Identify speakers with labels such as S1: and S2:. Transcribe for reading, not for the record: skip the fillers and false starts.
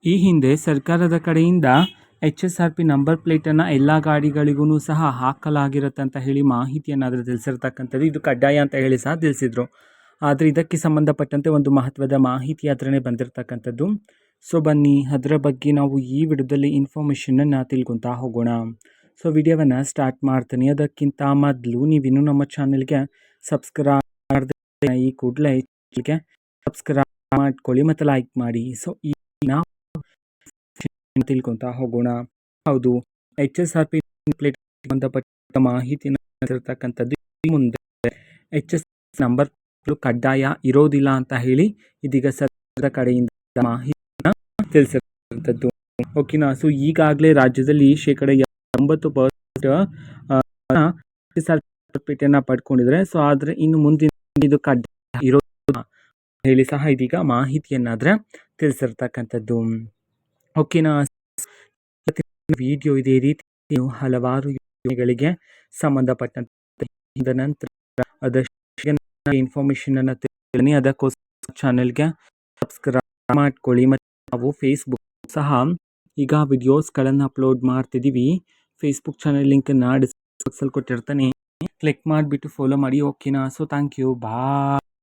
S1: ಈ ಹಿಂದೆ ಸರ್ಕಾರದ ಕಡೆಯಿಂದ HSRP ನಂಬರ್ ಪ್ಲೇಟನ್ನು ಎಲ್ಲ ಗಾಡಿಗಳಿಗೂ ಸಹ ಹಾಕಲಾಗಿರುತ್ತೆ ಅಂತ ಹೇಳಿ ಮಾಹಿತಿಯನ್ನಾದರೂ ತಿಳಿಸಿರ್ತಕ್ಕಂಥದ್ದು. ಇದು ಕಡ್ಡಾಯ ಅಂತ ಹೇಳಿ ಸಹ ತಿಳಿಸಿದರು. ಆದರೆ ಇದಕ್ಕೆ ಸಂಬಂಧಪಟ್ಟಂತೆ ಒಂದು ಮಹತ್ವದ ಮಾಹಿತಿ ಹತ್ರನೇ ಬಂದಿರತಕ್ಕಂಥದ್ದು. ಸೊ ಬನ್ನಿ ಅದರ ಬಗ್ಗೆ ನಾವು ಈ ವಿಡಿಯೋದಲ್ಲಿ ಇನ್ಫಾರ್ಮೇಷನನ್ನು ತಿಳ್ಕೊತಾ ಹೋಗೋಣ. ಸೊ ವಿಡಿಯೋವನ್ನು ಸ್ಟಾರ್ಟ್ ಮಾಡ್ತೀನಿ. ಅದಕ್ಕಿಂತ ಮೊದಲು ನೀವಿನ್ನೂ ನಮ್ಮ ಚಾನಲ್ಗೆ ಸಬ್ಸ್ಕ್ರೈಬ್ ಮಾಡಿದ್ರೆ ಈ ಕೂಡಲೇ ಸಬ್ಸ್ಕ್ರೈಬ್ ಮಾಡ್ಕೊಳ್ಳಿ ಮತ್ತು ಲೈಕ್ ಮಾಡಿ. ಸೊ ಈ ನಾವು ತಿಳ್ಕೊತಾ ಹೋಗೋಣ. ಹೌದು, HSRP ಪ್ಲೇಟ್ ಸಂಬಂಧಪಟ್ಟ ಮಾಹಿತಿಯನ್ನು ಇರತಕ್ಕಂಥದ್ದು. ಮುಂದೆ HS ನಂಬರ್ ಕಡ್ಡಾಯ ಇರೋದಿಲ್ಲ ಅಂತ ಹೇಳಿ ಇದೀಗ ಸರ್ಕಾರದ ಕಡೆಯಿಂದ ಮಾಹಿತಿಯನ್ನು ತಿಳಿಸಿರ್ತಕ್ಕಂಥದ್ದು. ಓಕೆನಾ. ಸೊ ಈಗಾಗಲೇ ರಾಜ್ಯದಲ್ಲಿ 90% HSRP ಪ್ಲೇಟನ್ನು ಪಡ್ಕೊಂಡಿದ್ದಾರೆ. ಸೊ ಆದರೆ ಇನ್ನು ಮುಂದಿನ ಇದು ಕಡ್ಡಾಯ ಇರೋದಿಲ್ಲ ಹೇಳಿ ಸಹ ಇದೀಗ ಮಾಹಿತಿಯನ್ನಾದರೆ ತಿಳಿಸಿರ್ತಕ್ಕಂಥದ್ದು. ಓಕೆನಾ. ವಿಡಿಯೋ ಇದೇ ರೀತಿ ಹಲವಾರು ಯೋಜನೆಗಳಿಗೆ ಸಂಬಂಧಪಟ್ಟಂತೆ ನಂತರ ಅದಷ್ಟು ಇನ್ಫಾರ್ಮೇಷನ್ ಅನ್ನು ತಿಳಿಸ್ತೀನಿ. ಅದಕ್ಕೋಸ್ಕರ ಚಾನಲ್ಗೆ ಸಬ್ಸ್ಕ್ರೈಬ್ ಮಾಡ್ಕೊಳ್ಳಿ. ಮತ್ತು ನಾವು ಫೇಸ್ಬುಕ್ ಸಹ ಈಗ ವಿಡಿಯೋಸ್ಗಳನ್ನು ಅಪ್ಲೋಡ್ ಮಾಡ್ತಿದ್ದೀವಿ. ಫೇಸ್ಬುಕ್ ಚಾನಲ್ ಲಿಂಕನ್ನು ಡಿಸ್ಕ್ರಿಪ್ಷನಲ್ಲಿ ಕೊಟ್ಟಿರ್ತಾನೆ, ಕ್ಲಿಕ್ ಮಾಡಿಬಿಟ್ಟು ಫಾಲೋ ಮಾಡಿ. ಓಕೆನಾ. So thank you, bye.